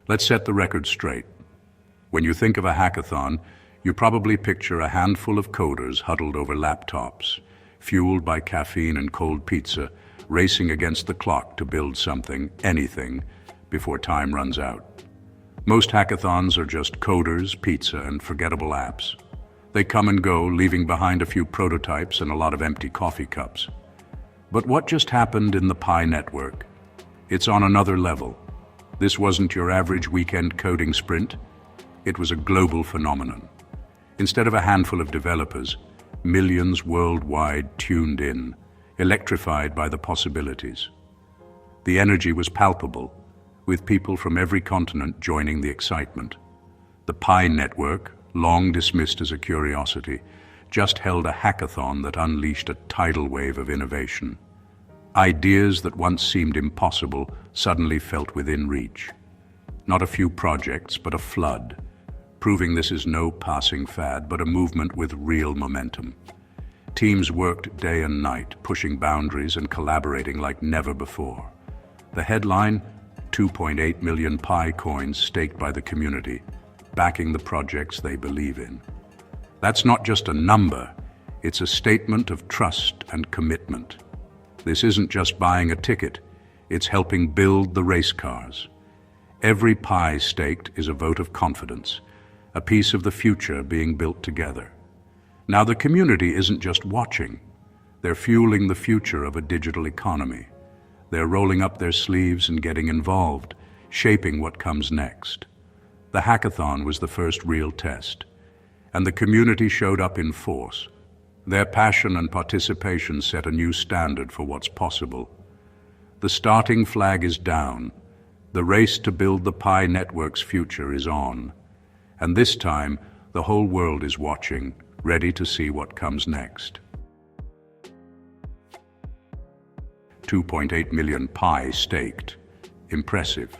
Let's set the record straight. When you think of a hackathon, you probably picture a handful of coders huddled over laptops, fueled by caffeine and cold pizza, racing against the clock to build something, anything, before time runs out. Most hackathons are just coders, pizza, and forgettable apps. They come and go, leaving behind a few prototypes and a lot of empty coffee cups. But what just happened in the Pi network? It's on another level. This wasn't your average weekend coding sprint. It was a global phenomenon. Instead of a handful of developers, millions worldwide tuned in, electrified by the possibilities. The energy was palpable, with people from every continent joining the excitement. The Pi network, long dismissed as a curiosity, just held a hackathon that unleashed a tidal wave of innovation. Ideas that once seemed impossible suddenly felt within reach. Not a few projects, but a flood, proving this is no passing fad, but a movement with real momentum. Teams worked day and night, pushing boundaries and collaborating like never before. The headline, 2.8 million Pi coins staked by the community, backing the projects they believe in. That's not just a number, it's a statement of trust and commitment. This isn't just buying a ticket, it's helping build the race cars. Every Pi staked is a vote of confidence, a piece of the future being built together. Now the community isn't just watching, they're fueling the future of a digital economy. They're rolling up their sleeves and getting involved, shaping what comes next. The hackathon was the first real test, and the community showed up in force. Their passion and participation set a new standard for what's possible. The starting flag is down. The race to build the Pi network's future is on. And this time, the whole world is watching, ready to see what comes next. 2.8 million Pi staked. Impressive.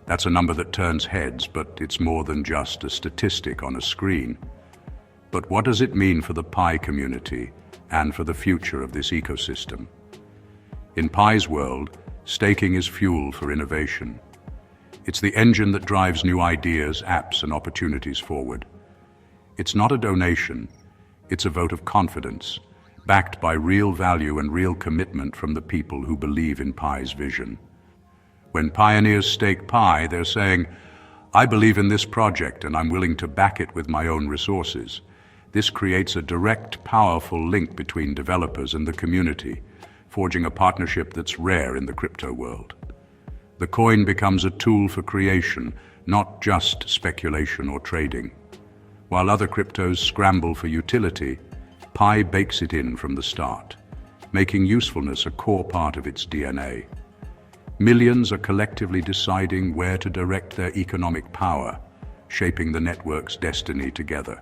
That's a number that turns heads, but it's more than just a statistic on a screen. But what does it mean for the Pi community and for the future of this ecosystem? In Pi's world, staking is fuel for innovation. It's the engine that drives new ideas, apps, and opportunities forward. It's not a donation, it's a vote of confidence, backed by real value and real commitment from the people who believe in Pi's vision. When pioneers stake Pi, they're saying, I believe in this project and I'm willing to back it with my own resources. This creates a direct, powerful link between developers and the community, forging a partnership that's rare in the crypto world. The coin becomes a tool for creation, not just speculation or trading. While other cryptos scramble for utility, Pi bakes it in from the start, making usefulness a core part of its DNA. Millions are collectively deciding where to direct their economic power, shaping the network's destiny together.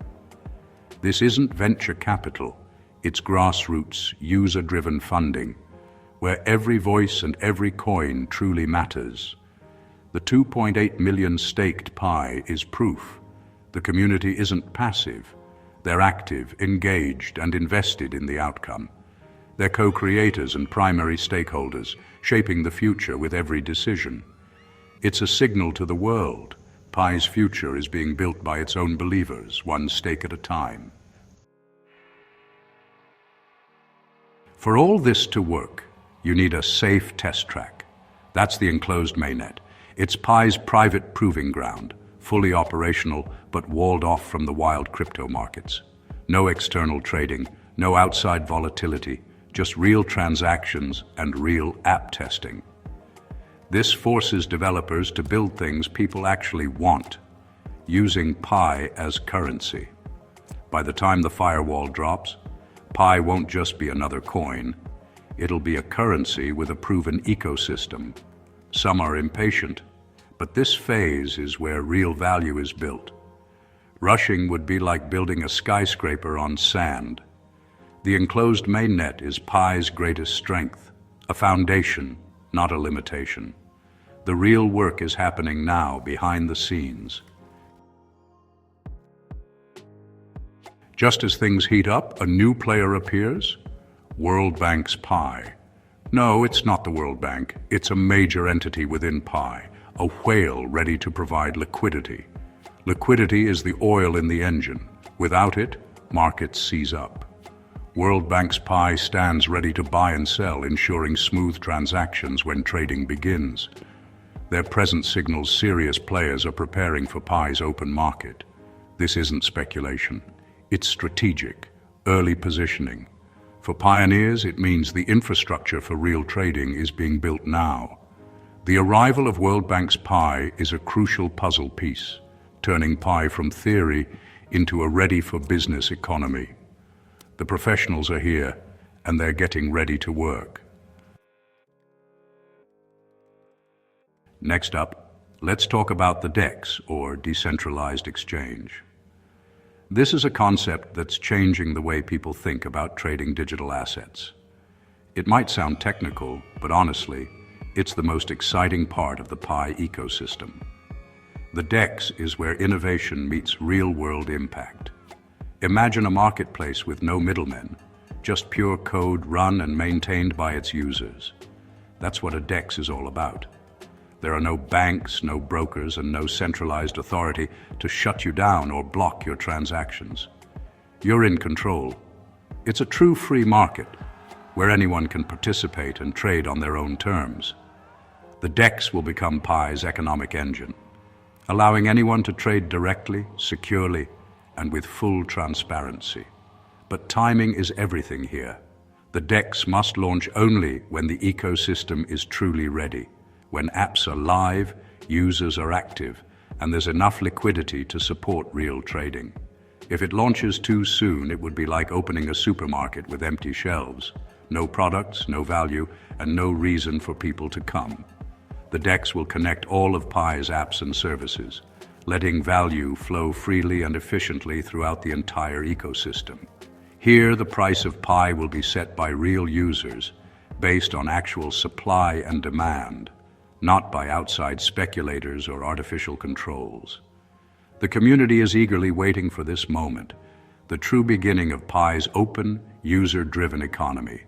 This isn't venture capital, it's grassroots, user-driven funding, where every voice and every coin truly matters. The 2.8 million staked Pi is proof. The community isn't passive. They're active, engaged, and invested in the outcome. They're co-creators and primary stakeholders, shaping the future with every decision. It's a signal to the world. Pi's future is being built by its own believers, one stake at a time. For all this to work, you need a safe test track. That's the enclosed mainnet. It's Pi's private proving ground, fully operational but walled off from the wild crypto markets. No external trading, no outside volatility, just real transactions and real app testing. This forces developers to build things people actually want, using Pi as currency. By the time the firewall drops, Pi won't just be another coin. It'll be a currency with a proven ecosystem. Some are impatient, but this phase is where real value is built. Rushing would be like building a skyscraper on sand. The enclosed mainnet is Pi's greatest strength, a foundation, not a limitation. The real work is happening now, behind the scenes. Just as things heat up, a new player appears. World Bank's Pi. No, it's not the World Bank. It's a major entity within Pi, a whale ready to provide liquidity. Liquidity is the oil in the engine. Without it, markets seize up. World Bank's Pi stands ready to buy and sell, ensuring smooth transactions when trading begins. Their presence signals serious players are preparing for Pi's open market. This isn't speculation. It's strategic, early positioning. For pioneers, it means the infrastructure for real trading is being built now. The arrival of World Bank's Pi is a crucial puzzle piece, turning Pi from theory into a ready-for-business economy. The professionals are here, and they're getting ready to work. Next up, let's talk about the DEX, or decentralized exchange. This is a concept that's changing the way people think about trading digital assets. It might sound technical, but honestly, it's the most exciting part of the Pi ecosystem. The DEX is where innovation meets real-world impact. Imagine a marketplace with no middlemen, just pure code run and maintained by its users. That's what a DEX is all about. There are no banks, no brokers, and no centralized authority to shut you down or block your transactions. You're in control. It's a true free market, where anyone can participate and trade on their own terms. The DEX will become Pi's economic engine, allowing anyone to trade directly, securely, and with full transparency. But timing is everything here. The DEX must launch only when the ecosystem is truly ready, when apps are live, users are active, and there's enough liquidity to support real trading. If it launches too soon, it would be like opening a supermarket with empty shelves. No products, no value, and no reason for people to come. The DEX will connect all of Pi's apps and services, letting value flow freely and efficiently throughout the entire ecosystem. Here, the price of Pi will be set by real users, based on actual supply and demand, not by outside speculators or artificial controls. The community is eagerly waiting for this moment, the true beginning of Pi's open, user-driven economy.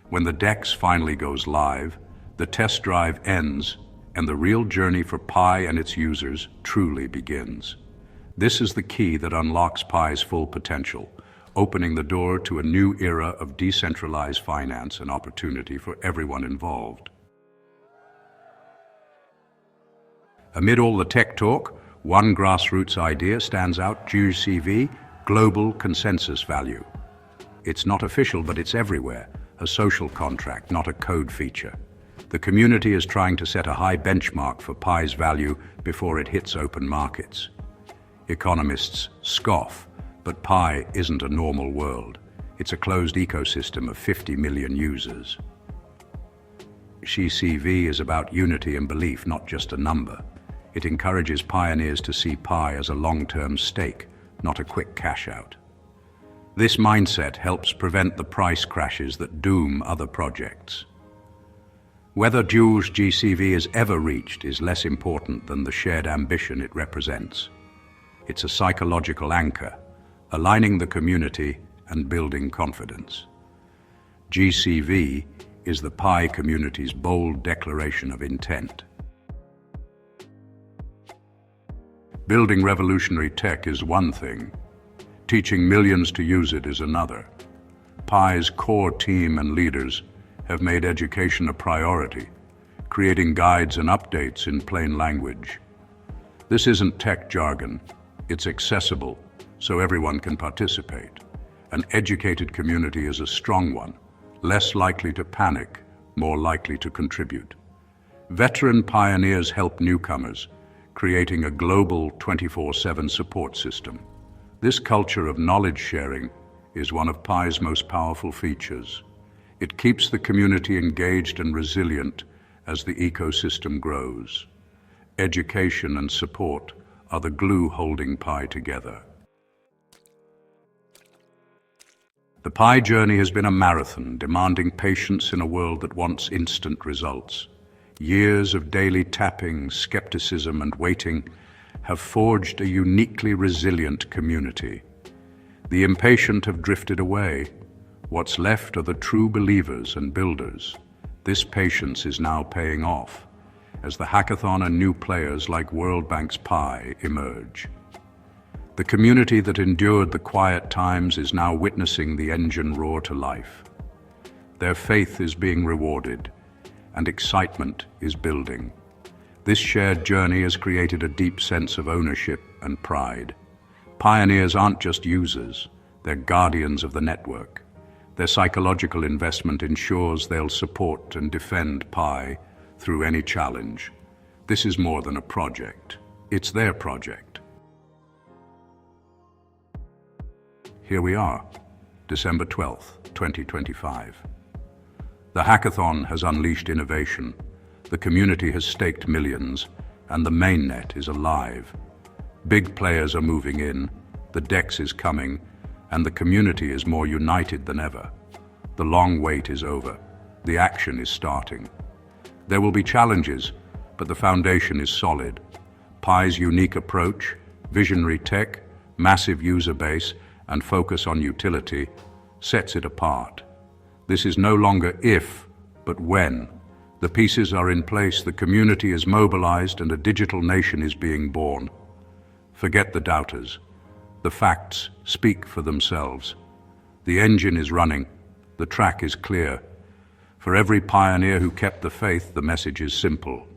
When the DEX finally goes live, the test drive ends, and the real journey for Pi and its users truly begins. This is the key that unlocks Pi's full potential, opening the door to a new era of decentralized finance and opportunity for everyone involved. Amid all the tech talk, one grassroots idea stands out: GCV, global consensus value. It's not official, but it's everywhere, a social contract, not a code feature. The community is trying to set a high benchmark for Pi's value before it hits open markets. Economists scoff, but Pi isn't a normal world. It's a closed ecosystem of 50 million users. GCV is about unity and belief, not just a number. It encourages pioneers to see Pi as a long-term stake, not a quick cash-out. This mindset helps prevent the price crashes that doom other projects. Whether Jules GCV is ever reached is less important than the shared ambition it represents. It's a psychological anchor, aligning the community and building confidence. GCV is the Pi community's bold declaration of intent. Building revolutionary tech is one thing. Teaching millions to use it is another. Pi's core team and leaders have made education a priority, creating guides and updates in plain language. This isn't tech jargon. It's accessible, so everyone can participate. An educated community is a strong one, less likely to panic, more likely to contribute. Veteran pioneers help newcomers, creating a global 24/7 support system. This culture of knowledge sharing is one of Pi's most powerful features. It keeps the community engaged and resilient as the ecosystem grows. Education and support are the glue holding Pi together. The Pi journey has been a marathon, demanding patience in a world that wants instant results. Years of daily tapping, skepticism, and waiting have forged a uniquely resilient community. The impatient have drifted away. What's left are the true believers and builders. This patience is now paying off. as the hackathon and new players like World Bank's Pi emerge. The community that endured the quiet times is now witnessing the engine roar to life. Their faith is being rewarded, and excitement is building. This shared journey has created a deep sense of ownership and pride. Pioneers aren't just users, they're guardians of the network. Their psychological investment ensures they'll support and defend Pi through any challenge. This is more than a project. It's their project. Here we are, December 12th, 2025. The hackathon has unleashed innovation. The community has staked millions, and the mainnet is alive. Big players are moving in, the DEX is coming, and the community is more united than ever. The long wait is over. The action is starting. There will be challenges, but the foundation is solid. Pi's unique approach, visionary tech, massive user base, and focus on utility sets it apart. This is no longer if, but when. The pieces are in place, the community is mobilized, and a digital nation is being born. Forget the doubters. The facts speak for themselves. The engine is running. The track is clear. For every pioneer who kept the faith, the message is simple.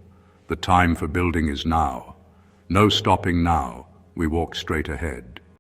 The time for building is now. No stopping now. We walk straight ahead.